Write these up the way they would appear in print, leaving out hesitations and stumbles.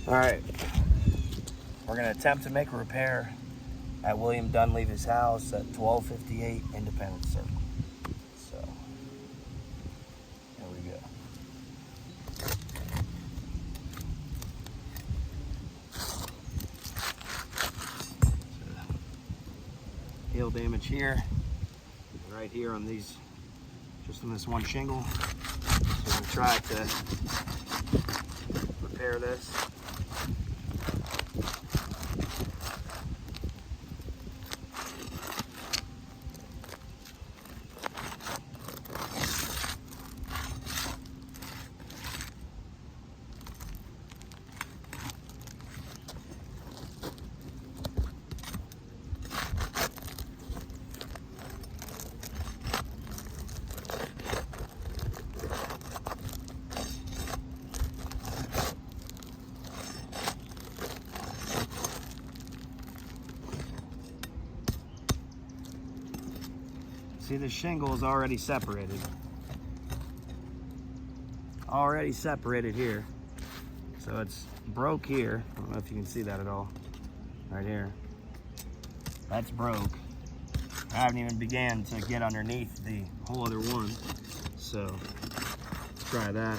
All right, we're gonna attempt to make a repair at William Dunleavy's house at 1258 Independence Circle. So, here we go. Hail damage here, right here on these, just on this one shingle. So we're gonna try to repair this. See, the shingle is already separated. Already separated here. So it's broke here. I don't know if you can see that at all. Right here. That's broke. I haven't even began to get underneath the whole other one. So let's try that.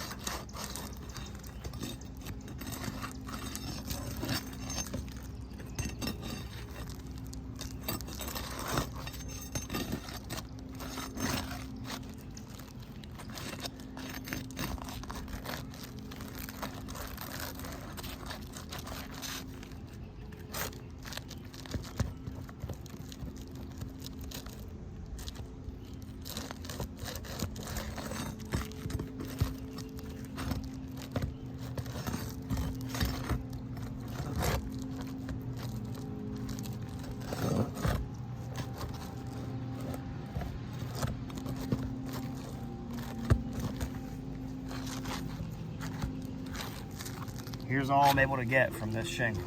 Here's all I'm able to get from this shingle.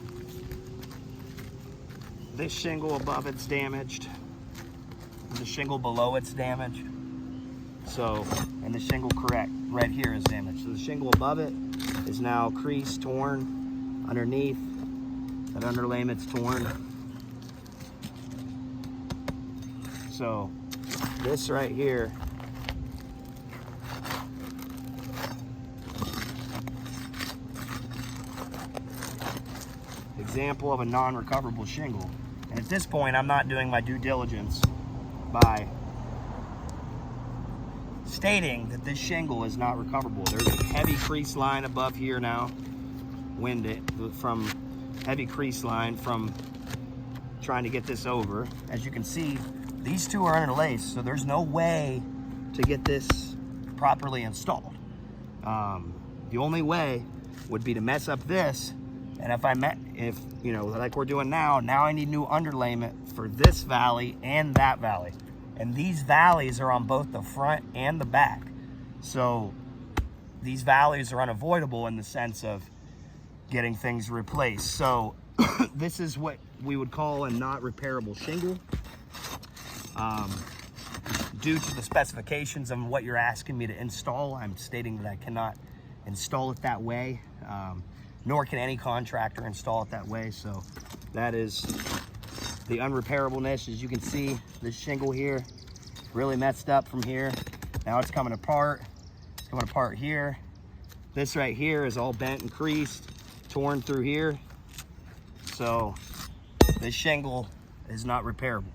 This shingle above it's damaged. The shingle below it's damaged. So, and the shingle correct right here is damaged. So the shingle above it is now creased, torn. Underneath, that underlayment's torn. So this right here example of a non-recoverable shingle. And at this point, I'm not doing my due diligence by stating that this shingle is not recoverable. There's a heavy crease line above here now. Wind it from heavy crease line from trying to get this over. As you can see, these two are interlaced, so there's no way to get this properly installed. The only way would be to mess up this. And if you know, like we're doing now I need new underlayment for this valley and that valley. And these valleys are on both the front and the back. So these valleys are unavoidable in the sense of getting things replaced. So this is what we would call a not repairable shingle. Due to the specifications of what you're asking me to install, I'm stating that I cannot install it that way. Nor can any contractor install it that way. So that is the unrepairableness. As you can see, this shingle here really messed up from here. Now it's coming apart. It's coming apart here. This right here is all bent and creased, torn through here. So this shingle is not repairable.